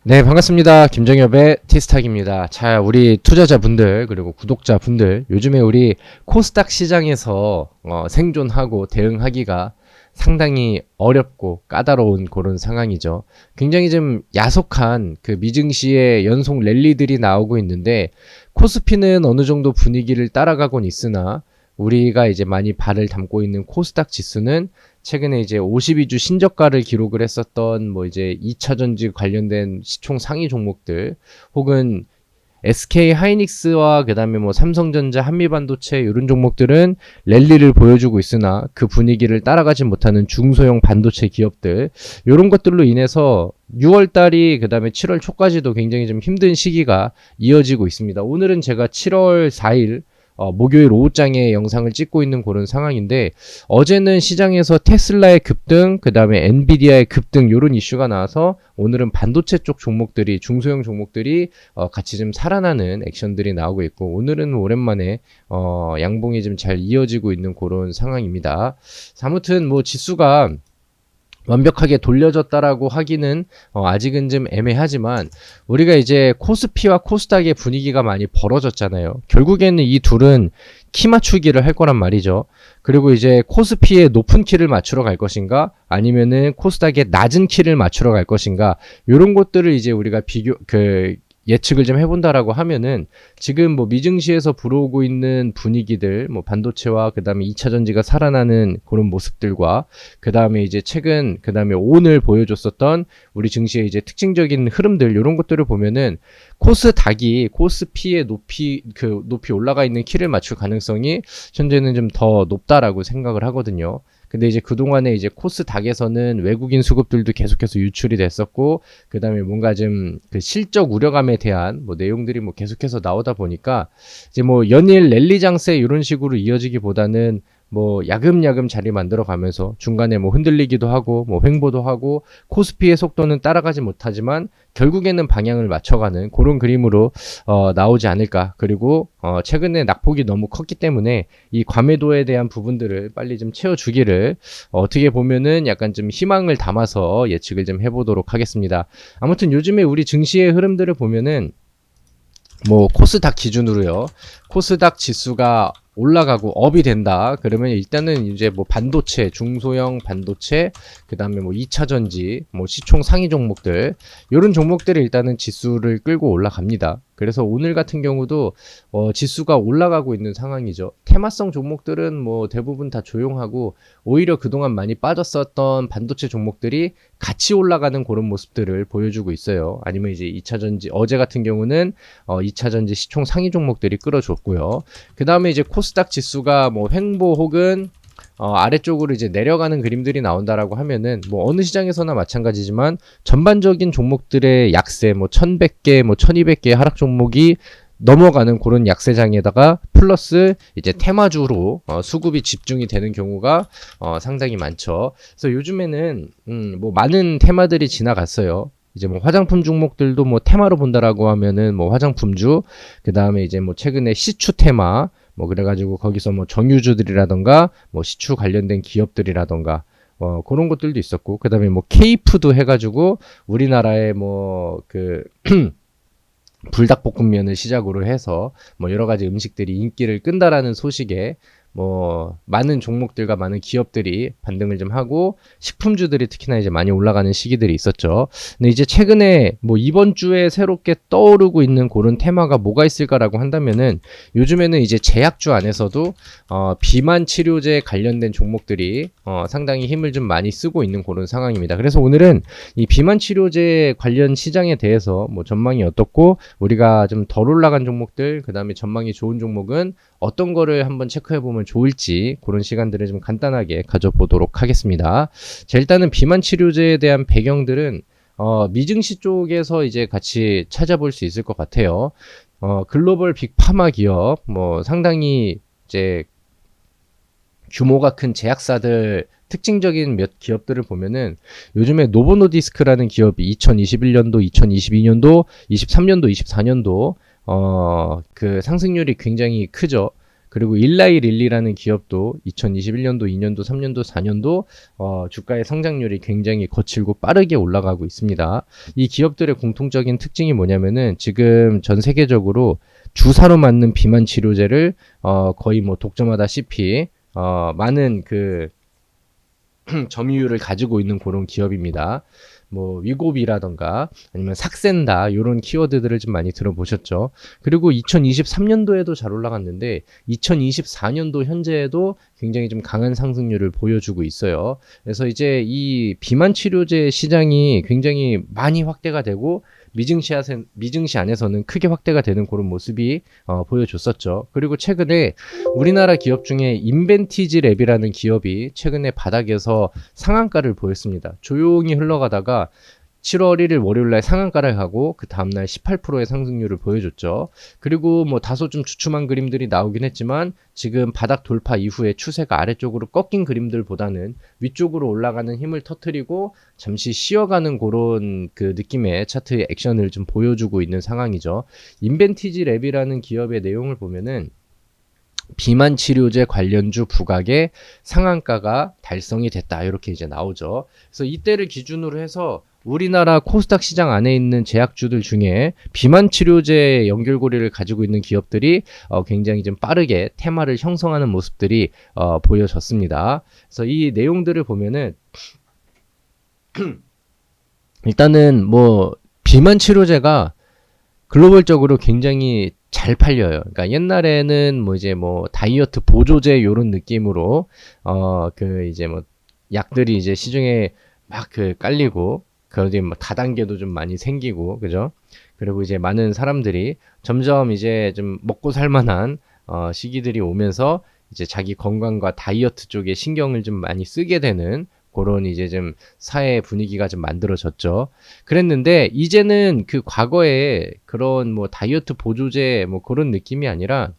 네, 반갑습니다. 김정엽의 티스탁입니다. 자, 우리 투자자분들, 그리고 구독자분들, 요즘에 우리 코스닥 시장에서 생존하고 대응하기가 상당히 어렵고 까다로운 그런 상황이죠. 굉장히 좀 야속한 그 미증시의 연속 랠리들이 나오고 있는데, 코스피는 어느 정도 분위기를 따라가곤 있으나, 우리가 이제 많이 발을 담고 있는 코스닥 지수는 최근에 이제 52주 신저가를 기록을 했었던 뭐 이제 2차 전지 관련된 시총 상위 종목들 혹은 SK 하이닉스와 그다음에 뭐 삼성전자, 한미반도체 이런 종목들은 랠리를 보여주고 있으나 그 분위기를 따라가지 못하는 중소형 반도체 기업들 이런 것들로 인해서 6월 달이 그다음에 7월 초까지도 굉장히 좀 힘든 시기가 이어지고 있습니다. 오늘은 제가 7월 4일 목요일 오후장에 영상을 찍고 있는 그런 상황인데 어제는 시장에서 테슬라의 급등, 그 다음에 엔비디아의 급등 이런 이슈가 나와서 오늘은 반도체 쪽 종목들이 중소형 종목들이 같이 좀 살아나는 액션들이 나오고 있고 오늘은 오랜만에 양봉이 좀 잘 이어지고 있는 그런 상황입니다. 아무튼 뭐 지수가 완벽하게 돌려졌다라고 하기는 아직은 좀 애매하지만 우리가 이제 코스피와 코스닥의 분위기가 많이 벌어졌잖아요. 결국에는 이 둘은 키 맞추기를 할 거란 말이죠. 그리고 이제 코스피의 높은 키를 맞추러 갈 것인가 아니면은 코스닥의 낮은 키를 맞추러 갈 것인가 이런 것들을 이제 우리가 예측을 좀 해본다라고 하면은 지금 뭐 미증시에서 불어오고 있는 분위기들 뭐 반도체와 그 다음에 2차 전지가 살아나는 그런 모습들과 그 다음에 이제 최근 그 다음에 오늘 보여줬었던 우리 증시의 이제 특징적인 흐름들 이런 것들을 보면은 코스닥이 코스피의 높이 올라가 있는 키를 맞출 가능성이 현재는 좀 더 높다라고 생각을 하거든요. 근데 이제 그동안에 이제 코스닥에서는 외국인 수급들도 계속해서 유출이 됐었고, 그 다음에 뭔가 좀 그 실적 우려감에 대한 뭐 내용들이 뭐 계속해서 나오다 보니까 이제 뭐 연일 랠리 장세 이런 식으로 이어지기보다는 뭐 야금야금 자리 만들어 가면서 중간에 뭐 흔들리기도 하고 뭐 횡보도 하고 코스피의 속도는 따라가지 못하지만 결국에는 방향을 맞춰가는 그런 그림으로 나오지 않을까. 그리고 최근에 낙폭이 너무 컸기 때문에 이 과매도에 대한 부분들을 빨리 좀 채워주기를 어떻게 보면은 약간 좀 희망을 담아서 예측을 좀 해보도록 하겠습니다. 아무튼 요즘에 우리 증시의 흐름들을 보면은 뭐 코스닥 기준으로요. 코스닥 지수가 올라가고 업이 된다. 그러면 일단은 이제 뭐 반도체, 중소형 반도체, 그다음에 뭐 2차 전지, 뭐 시총 상위 종목들 이런 종목들이 일단은 지수를 끌고 올라갑니다. 그래서 오늘 같은 경우도 지수가 올라가고 있는 상황이죠. 테마성 종목들은 뭐 대부분 다 조용하고 오히려 그동안 많이 빠졌었던 반도체 종목들이 같이 올라가는 그런 모습들을 보여주고 있어요. 아니면 이제 2차 전지 어제 같은 경우는 2차 전지 시총 상위 종목들이 끌어줬고요. 그 다음에 이제 코스닥 지수가 뭐 횡보 혹은 아래쪽으로 이제 내려가는 그림들이 나온다라고 하면은 뭐 어느 시장에서나 마찬가지지만 전반적인 종목들의 약세 뭐 1100개 뭐 1200개 하락 종목이 넘어가는 그런 약세장에다가 플러스 이제 테마주로 수급이 집중이 되는 경우가 상당히 많죠. 그래서 요즘에는 뭐 많은 테마들이 지나갔어요. 이제 뭐 화장품 종목들도 뭐 테마로 본다라고 하면은 뭐 화장품주, 그 다음에 이제 뭐 최근에 시추 테마, 뭐 그래가지고 거기서 뭐 정유주들이라던가 뭐 시추 관련된 기업들이라던가 그런 것들도 있었고, 그 다음에 뭐 케이푸드 해가지고 우리나라의 뭐그 불닭볶음면을 시작으로 해서 뭐 여러 가지 음식들이 인기를 끈다라는 소식에 뭐 많은 종목들과 많은 기업들이 반등을 좀 하고 식품주들이 특히나 이제 많이 올라가는 시기들이 있었죠. 근데 이제 최근에 뭐 이번 주에 새롭게 떠오르고 있는 그런 테마가 뭐가 있을까라고 한다면은 요즘에는 이제 제약주 안에서도 비만 치료제 관련된 종목들이 상당히 힘을 좀 많이 쓰고 있는 그런 상황입니다. 그래서 오늘은 이 비만 치료제 관련 시장에 대해서 뭐 전망이 어떻고 우리가 좀 덜 올라간 종목들, 그 다음에 전망이 좋은 종목은 어떤 거를 한번 체크해보면 좋을지 그런 시간들을 좀 간단하게 가져보도록 하겠습니다. 자, 일단은 비만 치료제에 대한 배경들은 미증시 쪽에서 이제 같이 찾아볼 수 있을 것 같아요. 글로벌 빅파마 기업, 뭐 상당히 이제 규모가 큰 제약사들 특징적인 몇 기업들을 보면은 요즘에 노보노디스크라는 기업이 2021년도, 2022년도, 23년도, 24년도 그 상승률이 굉장히 크죠. 그리고 일라이 릴리라는 기업도 2021년도, 2년도, 3년도, 4년도 주가의 성장률이 굉장히 거칠고 빠르게 올라가고 있습니다. 이 기업들의 공통적인 특징이 뭐냐면은 지금 전 세계적으로 주사로 맞는 비만 치료제를 거의 뭐 독점하다시피 많은 그 점유율을 가지고 있는 그런 기업입니다. 뭐 위고비라던가 아니면 삭센다 이런 키워드들을 좀 많이 들어보셨죠. 그리고 2023년도에도 잘 올라갔는데 2024년도 현재에도 굉장히 좀 강한 상승률을 보여주고 있어요. 그래서 이제 이 비만 치료제 시장이 굉장히 많이 확대가 되고 미증시 안에서는 크게 확대가 되는 그런 모습이 보여줬었죠. 그리고 최근에 우리나라 기업 중에 인벤티지 랩이라는 기업이 최근에 바닥에서 상한가를 보였습니다. 조용히 흘러가다가 7월 1일 월요일날 상한가를 하고 그 다음날 18%의 상승률을 보여줬죠. 그리고 뭐 다소 좀 주춤한 그림들이 나오긴 했지만 지금 바닥 돌파 이후에 추세가 아래쪽으로 꺾인 그림들보다는 위쪽으로 올라가는 힘을 터뜨리고 잠시 쉬어가는 그런 그 느낌의 차트의 액션을 좀 보여주고 있는 상황이죠. 인벤티지 랩이라는 기업의 내용을 보면은 비만 치료제 관련주 부각의 상한가가 달성이 됐다 이렇게 이제 나오죠. 그래서 이때를 기준으로 해서 우리나라 코스닥 시장 안에 있는 제약주들 중에 비만 치료제 연결고리를 가지고 있는 기업들이 굉장히 좀 빠르게 테마를 형성하는 모습들이 보여졌습니다. 그래서 이 내용들을 보면은 일단은 뭐 비만 치료제가 글로벌적으로 굉장히 잘 팔려요. 그러니까 옛날에는 뭐 이제 뭐 다이어트 보조제 요런 느낌으로 그 이제 뭐 약들이 이제 시중에 막 그 깔리고 그러더니 뭐 다단계도 좀 많이 생기고 그죠? 그리고 이제 많은 사람들이 점점 이제 좀 먹고 살만한 시기들이 오면서 이제 자기 건강과 다이어트 쪽에 신경을 좀 많이 쓰게 되는 그런 이제 좀 사회 분위기가 좀 만들어졌죠. 그랬는데 이제는 그 과거에 그런 뭐 다이어트 보조제 뭐 그런 느낌이 아니라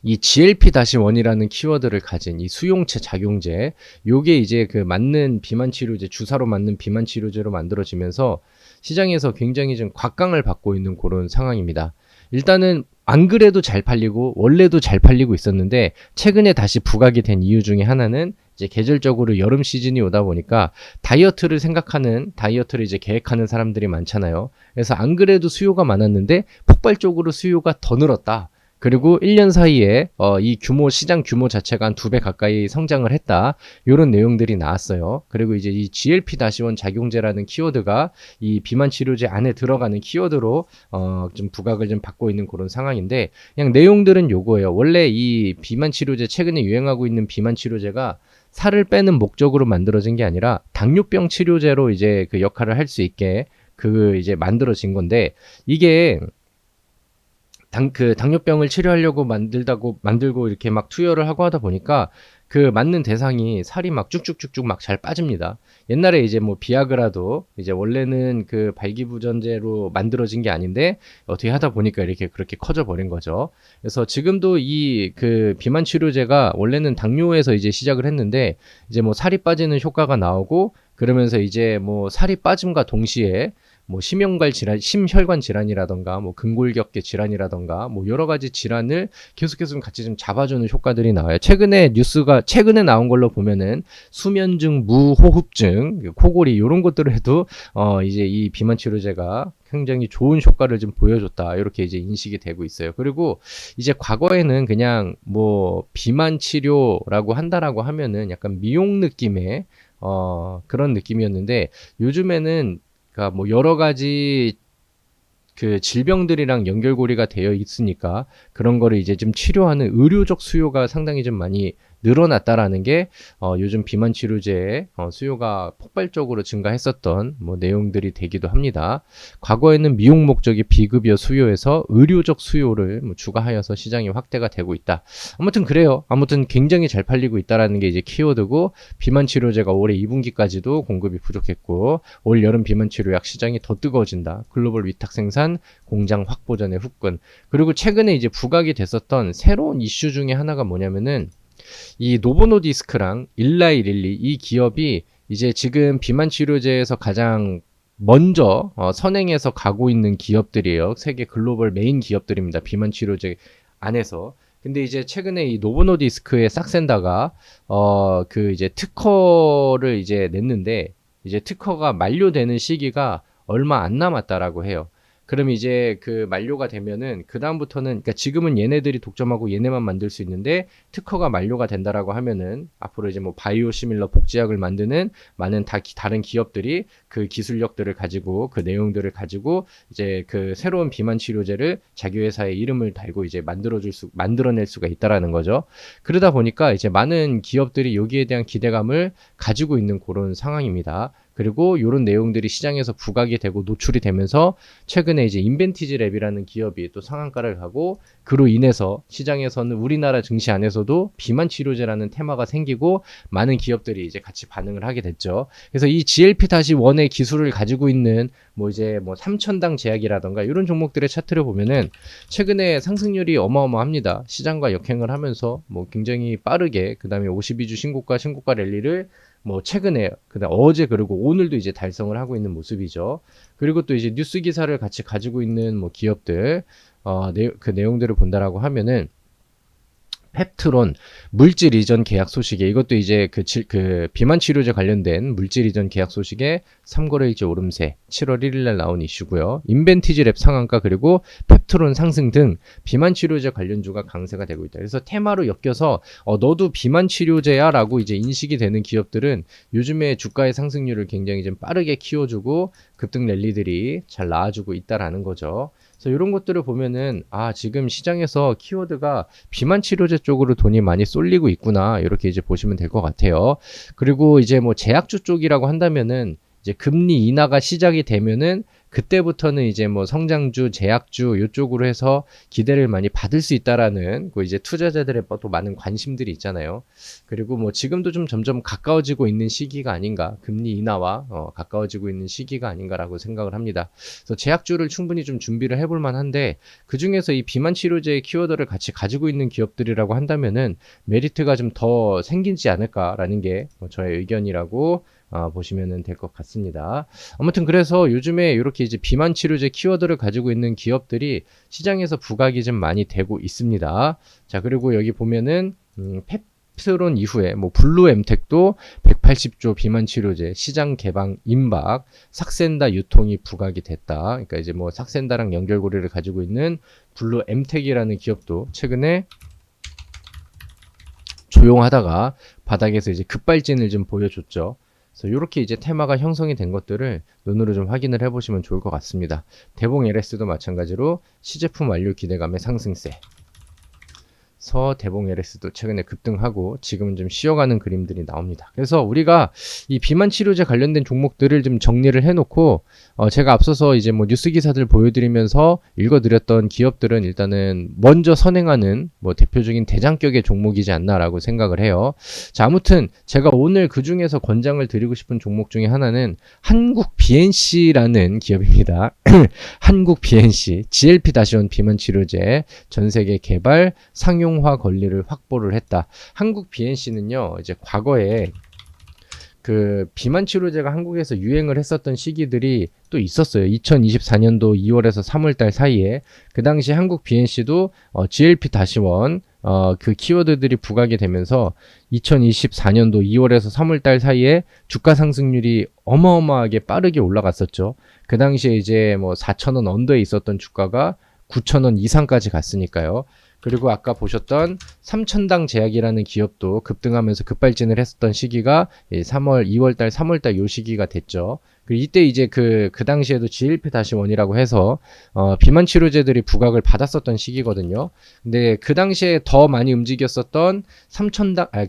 이 GLP-1이라는 키워드를 가진 이 수용체 작용제, 요게 이제 그 맞는 비만 치료제, 주사로 맞는 비만 치료제로 만들어지면서 시장에서 굉장히 좀 곽강을 받고 있는 그런 상황입니다. 일단은 안 그래도 잘 팔리고 원래도 잘 팔리고 있었는데 최근에 다시 부각이 된 이유 중에 하나는 이제 계절적으로 여름 시즌이 오다 보니까 다이어트를 이제 계획하는 사람들이 많잖아요. 그래서 안 그래도 수요가 많았는데 폭발적으로 수요가 더 늘었다. 그리고 1년 사이에 이 시장 규모 자체가 한 2배 가까이 성장을 했다. 이런 내용들이 나왔어요. 그리고 이제 이 GLP-1 작용제라는 키워드가 이 비만 치료제 안에 들어가는 키워드로 좀 부각을 좀 받고 있는 그런 상황인데 그냥 내용들은 요거예요. 원래 이 비만 치료제 최근에 유행하고 있는 비만 치료제가 살을 빼는 목적으로 만들어진 게 아니라 당뇨병 치료제로 이제 그 역할을 할 수 있게 그 이제 만들어진 건데 이게 당뇨병을 치료하려고 만들고 이렇게 막 투여를 하고 하다 보니까 그 맞는 대상이 살이 막 쭉쭉쭉쭉 막 잘 빠집니다. 옛날에 이제 뭐 비아그라도 이제 원래는 그 발기부전제로 만들어진 게 아닌데 어떻게 하다 보니까 이렇게 그렇게 커져 버린 거죠. 그래서 지금도 이 그 비만 치료제가 원래는 당뇨에서 이제 시작을 했는데 이제 뭐 살이 빠지는 효과가 나오고 그러면서 이제 뭐 살이 빠짐과 동시에 뭐 심혈관 질환이라던가 뭐 근골격계 질환이라던가 뭐 여러 가지 질환을 계속해서 좀 같이 좀 잡아주는 효과들이 나와요. 최근에 나온 걸로 보면은 수면증, 무호흡증, 코골이 이런 것들을 해도 이제 이 비만 치료제가 굉장히 좋은 효과를 좀 보여줬다. 이렇게 이제 인식이 되고 있어요. 그리고 이제 과거에는 그냥 뭐 비만 치료라고 한다라고 하면은 약간 미용 느낌의 그런 느낌이었는데 요즘에는 그러니까 뭐 여러 가지 그 질병들이랑 연결고리가 되어 있으니까 그런 거를 이제 좀 치료하는 의료적 수요가 상당히 좀 많이 늘어났다라는 게 요즘 비만 치료제의 수요가 폭발적으로 증가했었던 뭐 내용들이 되기도 합니다. 과거에는 미용 목적의 비급여 수요에서 의료적 수요를 뭐 추가하여서 시장이 확대가 되고 있다. 아무튼 그래요. 아무튼 굉장히 잘 팔리고 있다라는 게 이제 키워드고 비만 치료제가 올해 2분기까지도 공급이 부족했고 올 여름 비만 치료약 시장이 더 뜨거워진다. 글로벌 위탁 생산 공장 확보 전의 후끈. 그리고 최근에 이제 부각이 됐었던 새로운 이슈 중에 하나가 뭐냐면은 이 노보노디스크랑 일라이 릴리 이 기업이 이제 지금 비만 치료제에서 가장 먼저 선행해서 가고 있는 기업들이에요. 세계 글로벌 메인 기업들입니다. 비만 치료제 안에서. 근데 이제 최근에 이 노보노디스크의 싹센다가 그 이제 특허를 이제 냈는데 이제 특허가 만료되는 시기가 얼마 안 남았다라고 해요. 그럼 이제 그 만료가 되면은 그 다음부터는, 그러니까 지금은 얘네들이 독점하고 얘네만 만들 수 있는데 특허가 만료가 된다라고 하면은 앞으로 이제 뭐 바이오시밀러 복제약을 만드는 많은 다른 기업들이 그 기술력들을 가지고 그 내용들을 가지고 이제 그 새로운 비만 치료제를 자기 회사의 이름을 달고 이제 만들어낼 수가 있다라는 거죠. 그러다 보니까 이제 많은 기업들이 여기에 대한 기대감을 가지고 있는 그런 상황입니다. 그리고 이런 내용들이 시장에서 부각이 되고 노출이 되면서 최근에 이제 인벤티지 랩이라는 기업이 또 상한가를 가고, 그로 인해서 시장에서는 우리나라 증시 안에서도 비만 치료제라는 테마가 생기고 많은 기업들이 이제 같이 반응을 하게 됐죠. 그래서 이 GLP-1의 기술을 가지고 있는 뭐 이제 뭐 삼천당 제약이라던가 이런 종목들의 차트를 보면은 최근에 상승률이 어마어마합니다. 시장과 역행을 하면서 뭐 굉장히 빠르게 그다음에 52주 신고가 랠리를 뭐 최근에 그다음 어제 그리고 오늘도 이제 달성을 하고 있는 모습이죠. 그리고 또 이제 뉴스 기사를 같이 가지고 있는 뭐 기업들 그 내용들을 본다라고 하면은 펩트론 물질 이전 계약 소식에, 이것도 이제 그 비만 치료제 관련된 물질 이전 계약 소식에 3거래일째 오름세 7월 1일 날 나온 이슈고요. 인벤티지 랩 상한가 그리고 펩트론 상승 등 비만 치료제 관련주가 강세가 되고 있다. 그래서 테마로 엮여서 너도 비만 치료제야 라고 이제 인식이 되는 기업들은 요즘에 주가의 상승률을 굉장히 좀 빠르게 키워주고 급등 랠리들이 잘 나와주고 있다라는 거죠. 그래서 이런 것들을 보면은 지금 시장에서 키워드가 비만 치료제 쪽으로 돈이 많이 쏠리고 있구나, 이렇게 이제 보시면 될 것 같아요. 그리고 이제 뭐 제약주 쪽이라고 한다면은 이제 금리 인하가 시작이 되면은 그때부터는 이제 뭐 성장주, 제약주 이쪽으로 해서 기대를 많이 받을 수 있다라는 그 이제 투자자들의 또 많은 관심들이 있잖아요. 그리고 뭐 지금도 좀 점점 가까워지고 있는 시기가 아닌가, 금리 인하와 가까워지고 있는 시기가 아닌가라고 생각을 합니다. 그래서 제약주를 충분히 좀 준비를 해볼 만한데, 그 중에서 이 비만 치료제의 키워드를 같이 가지고 있는 기업들이라고 한다면은 메리트가 좀 더 생기지 않을까라는 게 저의 의견이라고 보시면 될 것 같습니다. 아무튼 그래서 요즘에 이렇게 이제 비만 치료제 키워드를 가지고 있는 기업들이 시장에서 부각이 좀 많이 되고 있습니다. 자, 그리고 여기 보면은 펩트론 이후에 뭐 블루엠텍도 180조 비만 치료제 시장 개방 임박, 삭센다 유통이 부각이 됐다. 그러니까 이제 뭐 삭센다랑 연결고리를 가지고 있는 블루엠텍이라는 기업도 최근에 조용하다가 바닥에서 이제 급발진을 좀 보여줬죠. 그래서 이렇게 이제 테마가 형성이 된 것들을 눈으로 좀 확인을 해보시면 좋을 것 같습니다. 대봉 LS도 마찬가지로 시제품 완료 기대감의 상승세. 대봉 LS도 최근에 급등하고 지금은 좀 쉬어가는 그림들이 나옵니다. 그래서 우리가 이 비만 치료제 관련된 종목들을 좀 정리를 해놓고 제가 앞서서 이제 뭐 뉴스 기사들 보여드리면서 읽어드렸던 기업들은 일단은 먼저 선행하는 뭐 대표적인 대장격의 종목이지 않나라고 생각을 해요. 자, 아무튼 제가 오늘 그 중에서 권장을 드리고 싶은 종목 중에 하나는 한국 BNC라는 기업입니다. 한국 BNC GLP-1 비만 치료제 전 세계 개발 상용 화 권리를 확보를 했다. 한국 BNC는요, 이제 과거에 그 비만 치료제가 한국에서 유행을 했었던 시기들이 또 있었어요. 2024년도 2월에서 3월달 사이에 그 당시 한국 BNC도 GLP-1 그 키워드들이 부각이 되면서 2024년도 2월에서 3월달 사이에 주가 상승률이 어마어마하게 빠르게 올라갔었죠. 그 당시에 이제 뭐 4,000원 언더에 있었던 주가가 9,000원 이상까지 갔으니까요. 그리고 아까 보셨던 삼천당 제약이라는 기업도 급등하면서 급발진을 했었던 시기가 2월달, 3월달 요 시기가 됐죠. 그리고 이때 이제 그 당시에도 GLP-1이라고 해서 비만 치료제들이 부각을 받았었던 시기거든요. 근데 그 당시에 더 많이 움직였었던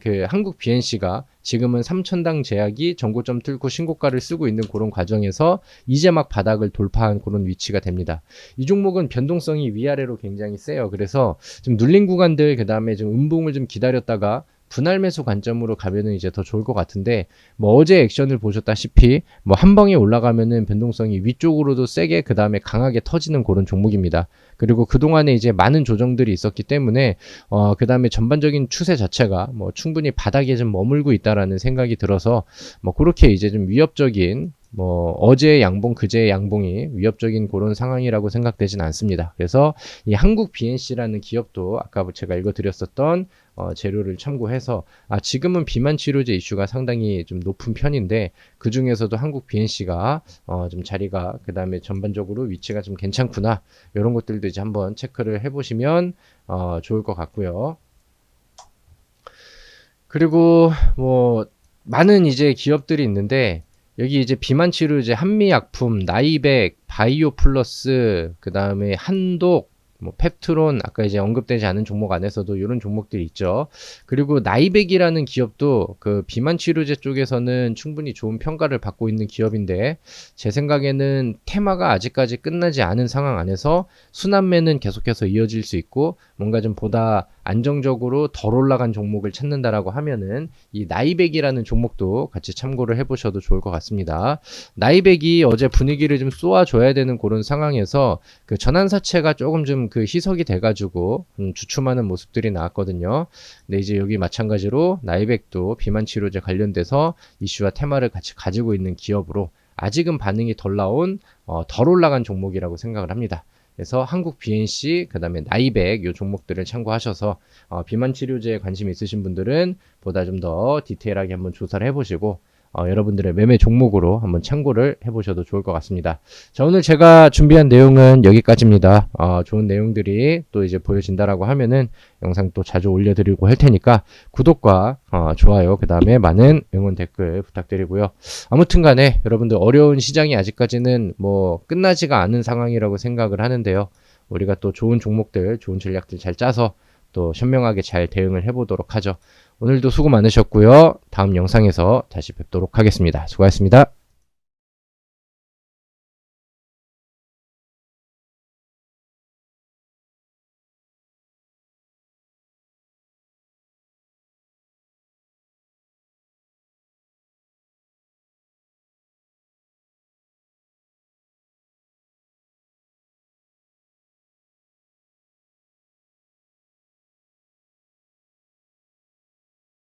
그 한국 BNC가 지금은 삼천당 제약이 전고점 뚫고 신고가를 쓰고 있는 그런 과정에서 이제 막 바닥을 돌파한 그런 위치가 됩니다. 이 종목은 변동성이 위아래로 굉장히 세요. 그래서 좀 눌린 구간들, 그 다음에 좀 음봉을 좀 기다렸다가 분할 매수 관점으로 가면은 이제 더 좋을 것 같은데, 뭐 어제 액션을 보셨다시피 뭐 한 방에 올라가면은 변동성이 위쪽으로도 세게 그 다음에 강하게 터지는 그런 종목입니다. 그리고 그동안에 이제 많은 조정들이 있었기 때문에 그 다음에 전반적인 추세 자체가 뭐 충분히 바닥에 좀 머물고 있다라는 생각이 들어서 뭐 그렇게 이제 좀 위협적인 뭐 어제의 양봉, 그제의 양봉이 위협적인 그런 상황이라고 생각되진 않습니다. 그래서 이 한국 BNC라는 기업도 아까 제가 읽어드렸었던 재료를 참고해서 지금은 비만 치료제 이슈가 상당히 좀 높은 편인데 그 중에서도 한국 BNC가 좀 자리가 그 다음에 전반적으로 위치가 좀 괜찮구나 이런 것들도 이제 한번 체크를 해보시면 좋을 것 같고요. 그리고 뭐 많은 이제 기업들이 있는데 여기 이제 비만 치료제 한미약품, 나이백, 바이오 플러스, 그 다음에 한독, 뭐 펩트론 아까 이제 언급되지 않은 종목 안에서도 이런 종목들이 있죠. 그리고 나이백이라는 기업도 그 비만 치료제 쪽에서는 충분히 좋은 평가를 받고 있는 기업인데 제 생각에는 테마가 아직까지 끝나지 않은 상황 안에서 순환매는 계속해서 이어질 수 있고 뭔가 좀 보다 안정적으로 덜 올라간 종목을 찾는다라고 하면은 이 나이백이라는 종목도 같이 참고를 해보셔도 좋을 것 같습니다. 나이백이 어제 분위기를 좀 쏘아줘야 되는 그런 상황에서 그 전환사채가 조금 좀 그 희석이 돼가지고 주춤하는 모습들이 나왔거든요. 근데 이제 여기 마찬가지로 나이백도 비만 치료제 관련돼서 이슈와 테마를 같이 가지고 있는 기업으로 아직은 반응이 덜 나온 덜 올라간 종목이라고 생각을 합니다. 그래서 한국 BNC, 그 다음에 나이백 요 종목들을 참고하셔서 비만 치료제에 관심 있으신 분들은 보다 좀 더 디테일하게 한번 조사를 해보시고 여러분들의 매매 종목으로 한번 참고를 해보셔도 좋을 것 같습니다. 자, 오늘 제가 준비한 내용은 여기까지입니다. 좋은 내용들이 또 이제 보여진다라고 하면은 영상 또 자주 올려드리고 할 테니까 구독과 좋아요, 그 다음에 많은 응원 댓글 부탁드리고요. 아무튼 간에 여러분들 어려운 시장이 아직까지는 뭐 끝나지가 않은 상황이라고 생각을 하는데요. 우리가 또 좋은 종목들, 좋은 전략들 잘 짜서 또 현명하게 잘 대응을 해보도록 하죠. 오늘도 수고 많으셨고요. 다음 영상에서 다시 뵙도록 하겠습니다. 수고하셨습니다.